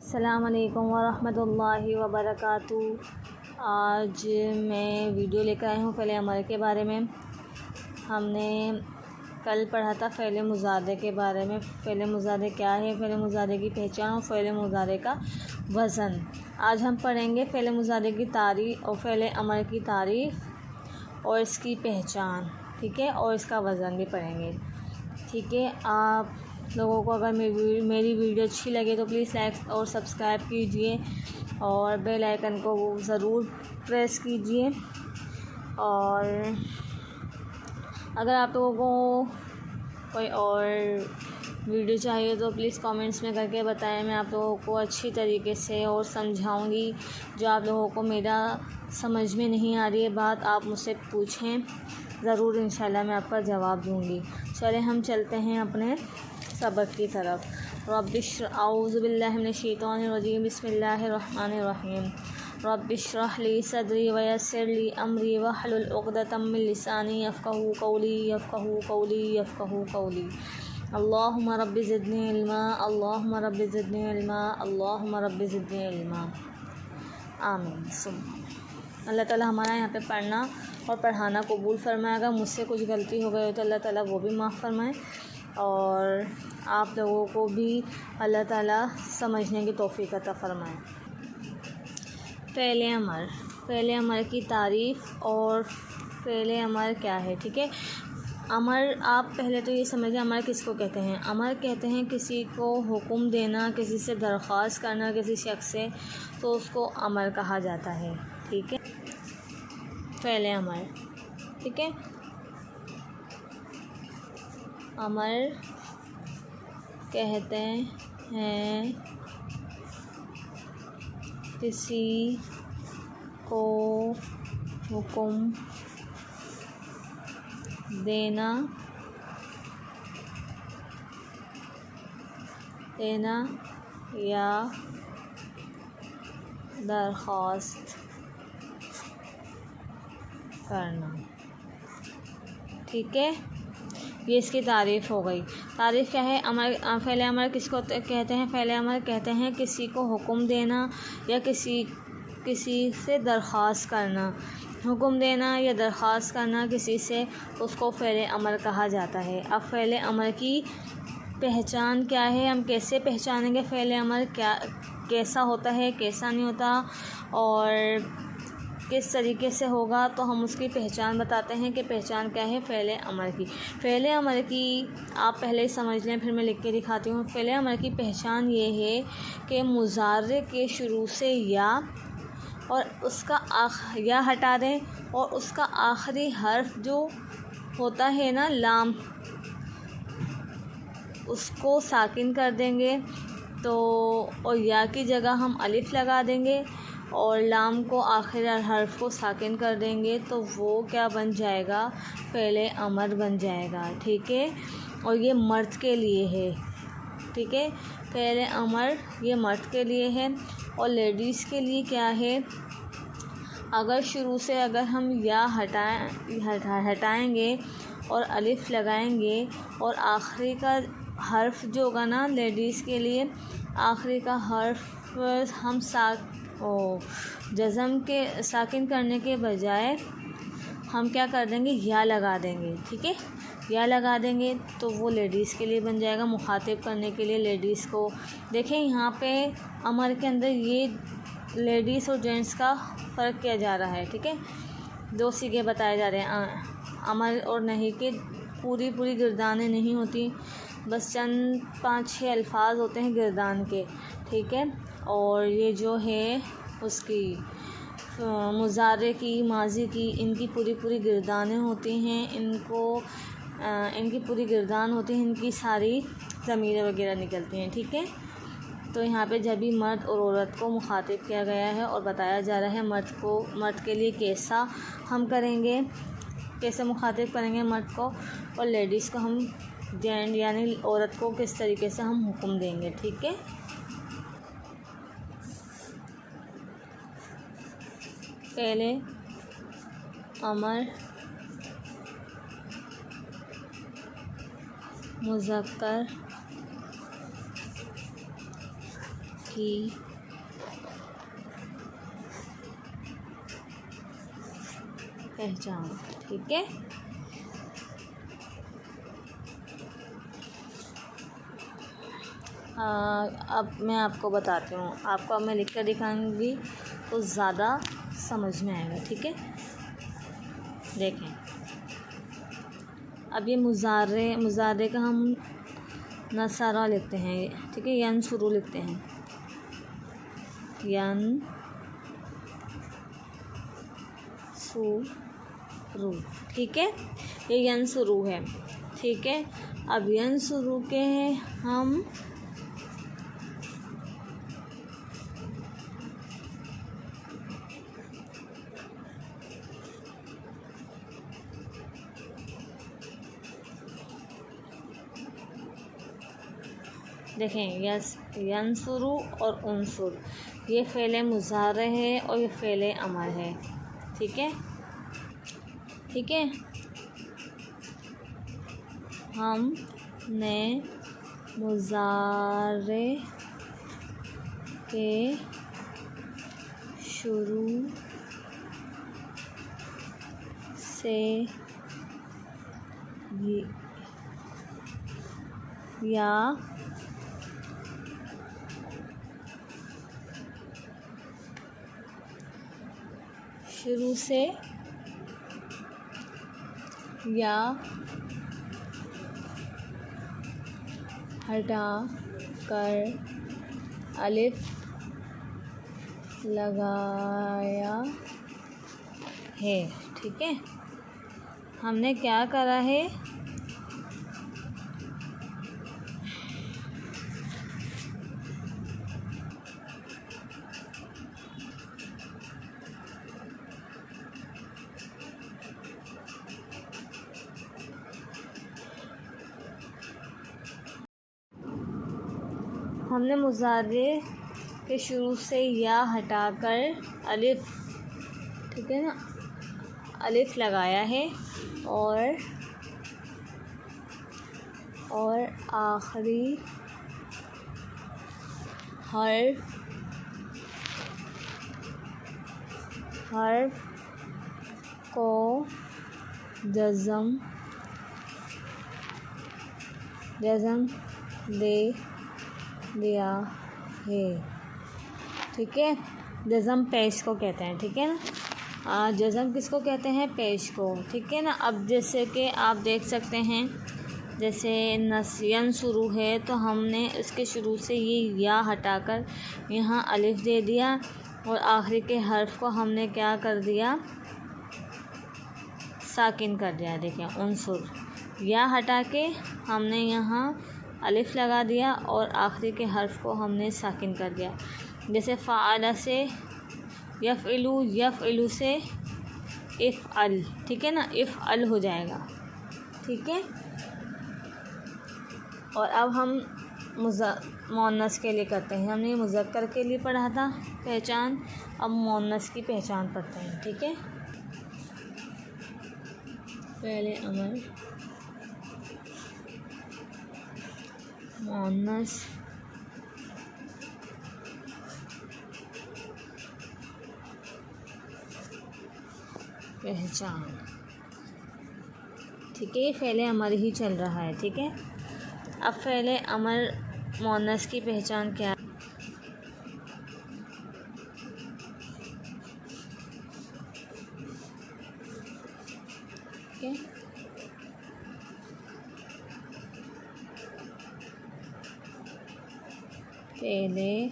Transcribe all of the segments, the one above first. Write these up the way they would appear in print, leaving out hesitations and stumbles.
अस्सलाम वालेकुम वरहमतुल्लाहि वबरकातुहू। आज मैं वीडियो लेकर आई हूँ फ़ेल अमर के बारे में। हमने कल पढ़ा था फ़ेल मुज़ारे के बारे में। फ़ेल मुज़ारे क्या है, फ़ेल मुज़ारे की पहचान और फ़ेल मुज़ारे का वज़न। आज हम पढ़ेंगे फ़ेल मुज़ारे की तारीफ़ और फ़ेल अमर की तारीफ़ और इसकी पहचान, ठीक है, और इसका वज़न भी पढ़ेंगे, ठीक है। आप लोगों को अगर मेरी वीडियो अच्छी लगे तो प्लीज़ लाइक और सब्सक्राइब कीजिए और बेल आइकन को ज़रूर प्रेस कीजिए। और अगर आप लोगों को कोई और वीडियो चाहिए तो प्लीज़ कमेंट्स में करके बताएं। मैं आप लोगों को अच्छी तरीके से और समझाऊंगी। जो आप लोगों को मेरा समझ में नहीं आ रही है बात, आप मुझसे पूछें, ज़रूर इंशाल्लाह मैं आपका जवाब दूंगी। चले हम चलते हैं अपने सबक की तरफ। औज़ु बिल्लाहि मिनश शैतानिर रजीम, बिस्मिल्लाहिर्रहमानिर्रहीम। रब्बिश्रह ली सदरी व यस्सिर ली अमरी वहलुल उक़दतम मिन लिसानी यफ़क़हू क़ौली। अल्लाहुम्मा रब्बि ज़िदनी इल्मा, अल्लाहुम्मा रब्बि ज़िदनी इल्मा, अल्लाहुम्मा रब्बि ज़िदनी इल्मा। आमीन सुम्मा। अल्लाह ताला हमारा यहाँ पे पढ़ना और पढ़ाना कबूल फरमाए। अगर मुझसे कुछ गलती हो गई हो तो अल्लाह ताला वो भी माफ़ फरमाए और आप लोगों को भी अल्लाह ताला समझने की तौफ़ीक़ अता फ़रमाए। फ़ेल अमर, फ़ेल अमर की तारीफ़ और फ़ेल अमर क्या है, ठीक है। अमर, आप पहले तो ये समझें अमर किसको कहते हैं। अमर कहते हैं किसी को हुक्म देना, किसी से दरख्वास्त करना, किसी शख्स से, तो उसको अमर कहा जाता है, ठीक है। फ़ेल अमर, ठीक है। अमर कहते हैं किसी को हुक्म देना या दरख्वास्त करना, ठीक है। ये इसकी तारीफ़ हो गई। तारीफ़ क्या है? अमर, फ़ेल अमर किसको कहते हैं? फ़ेल अमर कहते हैं किसी को हुक्म देना या किसी से दरख्वास्त करना। हुक्म देना या दरख्वास्त करना किसी से, उसको फ़ेल अमर कहा जाता है। अब फ़ेल अमर की पहचान क्या है, हम कैसे पहचानेंगे फ़ेल अमर कैसा होता है, कैसा नहीं होता और किस तरीके से होगा, तो हम उसकी पहचान बताते हैं कि पहचान क्या है फ़ेल अमर की। फ़ेल अमर की आप पहले ही समझ लें, फिर मैं लिख के दिखाती हूँ। फ़ेल अमर की पहचान ये है कि मुज़ारे के शुरू से या और उसका या हटा दें और उसका आखिरी हर्फ जो होता है ना, लाम, उसको साकिन कर देंगे तो, और या की जगह हम अलिफ़ लगा देंगे और लाम को आखिर हर्फ को साकिन कर देंगे, तो वो क्या बन जाएगा? फ़ेल अमर बन जाएगा, ठीक है। और ये मर्द के लिए है, ठीक है। फ़ेल अमर ये मर्द के लिए है और लेडीज़ के लिए क्या है? अगर शुरू से अगर हम या हटाएंगे और अलिफ़ लगाएंगे और आखिरी का हर्फ जो होगा ना लेडीज़ के लिए, आखिरी का हर्फ हम जज़म के साकिन करने के बजाय हम क्या कर देंगे? या लगा देंगे, ठीक है। या लगा देंगे तो वो लेडीज़ के लिए बन जाएगा, मुखातिब करने के लिए लेडीज़ को। देखें यहाँ पे अमर के अंदर ये लेडीज़ और जेंट्स का फ़र्क किया जा रहा है, ठीक है। दो सीगे बताए जा रहे हैं अमर और नहीं के। पूरी गिरदानें नहीं होती, बस चंद 5-6 अल्फाज होते हैं गिरदान के, ठीक है। और ये जो है उसकी मुज़ारे की, माजी की, इनकी पूरी गिरदानें होती हैं। इनकी पूरी गिरदान होती है, इनकी सारी ज़मीरें वगैरह निकलती हैं, ठीक है। तो यहाँ पे जब भी मर्द और औरत को मुखातिब किया गया है और बताया जा रहा है मर्द के लिए कैसा हम करेंगे, कैसे मुखातिब करेंगे मर्द को, और लेडीज़ को हम जेंट यानी औरत को किस तरीके से हम हुक्म देंगे, ठीक है। फ़ेल अमर मुज़क्कर की पहचान। ठीक है, अब मैं आपको बताती हूँ, आपको अब मैं लिख कर दिखाऊंगी तो ज़्यादा समझ में आएगा। ठीक है, देखें, अब ये मुज़ारे का हम नसारा लिखते हैं। ठीक है, यन शुरू लिखते हैं, यन शुरू। ठीक है, ये यन शुरू है। ठीक है, अब यन शुरू के हम देखें, यंसुरु और उनसुर, ये फ़ेले मुज़ारे है और ये फ़ेले अमर है। ठीक है, ठीक है, हमने मुज़ारे के शुरू से या शुरू से या हटा कर अलिफ लगाया है। ठीक है, हमने क्या करा है, हमने मुज़ारे के शुरू से या हटाकर अलिफ, ठीक है ना, अलिफ लगाया है और आखिरी हर्फ को जज़म दे दिया है। ठीक है, जज़म पेश को कहते हैं। ठीक है ना, जज़म किसको कहते हैं, पेश को। ठीक है ना, अब जैसे कि आप देख सकते हैं, जैसे नस्यन शुरू है तो हमने इसके शुरू से ये या हटाकर यहाँ अलिफ दे दिया और आखिरी के हर्फ को हमने क्या कर दिया, साकिन कर दिया। देखें, उनसुर, या हटा के हमने यहाँ अलिफ लगा दिया और आखिरी के हर्फ को हमने साकिन कर दिया। जैसे फ़ाअला से यफ़इलू से इफ़अल। ठीक है ना, इफ़अल हो जाएगा। ठीक है, और अब हम मुअन्नस के लिए करते हैं। हमने मुज़क्कर के लिए पढ़ा था पहचान, अब मुअन्नस की पहचान पढ़ते हैं। ठीक है, पहले अमर मुअन्नस पहचान। ठीक है, ये फ़ेले अमर ही चल रहा है। ठीक है, अब फ़ेले अमर मुअन्नस की पहचान क्या है, ठीक है, फ़ेले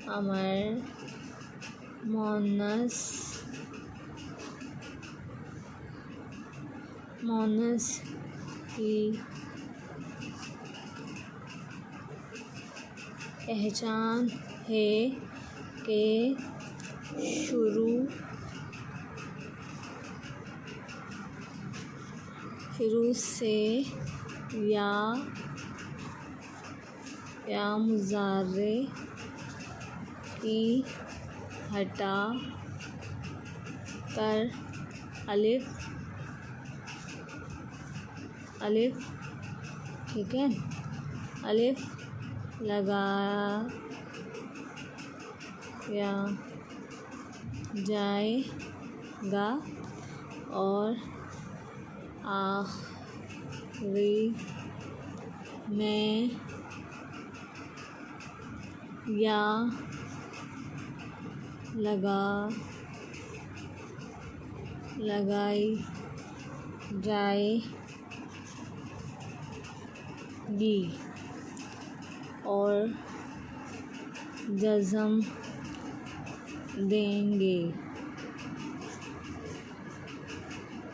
अमर मुअन्नस की पहचान है कि शुरू से या मुज़ारे की हटा कर अलिफ, ठीक है, अलिफ लगाया जाएगा और आखिरी में या लगाई जाएगी और जज़्म देंगे।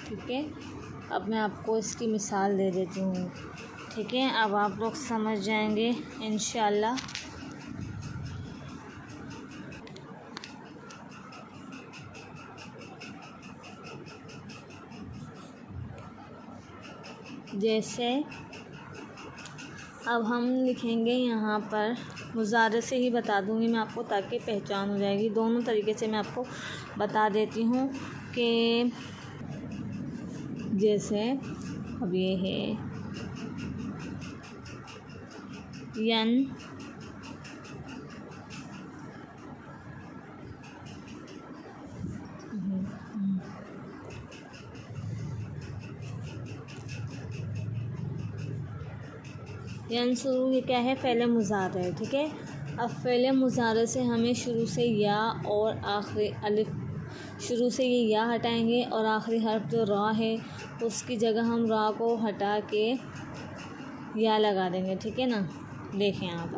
ठीक है, अब मैं आपको इसकी मिसाल दे देती हूँ। ठीक है, अब आप लोग समझ जाएंगे इंशाल्लाह। जैसे अब हम लिखेंगे यहाँ पर, मुज़ारे से ही बता दूँगी मैं आपको ताकि पहचान हो जाएगी। दोनों तरीके से मैं आपको बता देती हूँ कि जैसे अब ये है यंसुरू, ये क्या है, फ़ेल मुज़ारे है। ठीक है, अब फ़ेल मुज़ारे से हमें शुरू से या और आखिरी अलिफ, शुरू से ये या हटाएंगे और आखिरी हर्फ जो रा है उसकी जगह हम रा को हटा के या लगा देंगे। ठीक है ना, देखें आप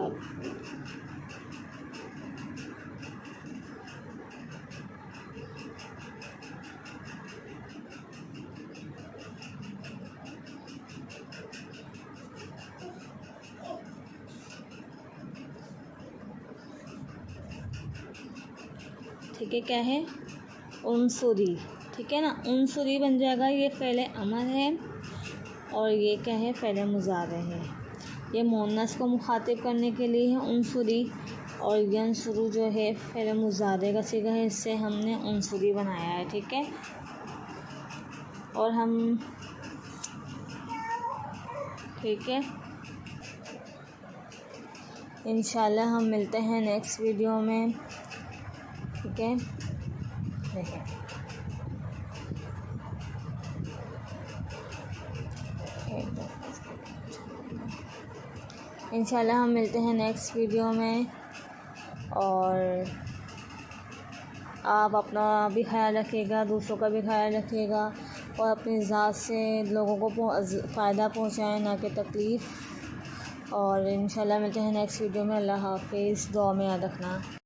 ठीक है, क्या है, उनसुरी। ठीक है ना, उनसुरी बन जाएगा। ये फ़ेल अमर है और ये क्या है, फ़ेल मुज़ारे है। ये मुअन्नस को मुखातिब करने के लिए है उनसुरी, और यंसुरू जो है फ़ेल मुज़ारे का सीगा है, इससे हमने उनसुरी बनाया है। ठीक है, और हम ठीक है, इंशाल्लाह हम मिलते हैं नेक्स्ट वीडियो में। ठीक है, देखें इंशाल्लाह हम मिलते हैं नेक्स्ट वीडियो में। और आप अपना भी ख्याल रखिएगा, दूसरों का भी ख्याल रखिएगा और अपनी ज़ात से लोगों को फ़ायदा पहुँचाएँ, ना कि तकलीफ़। और इंशाल्लाह मिलते हैं नेक्स्ट वीडियो में। अल्लाह हाफ़िज़, दुआ में याद रखना।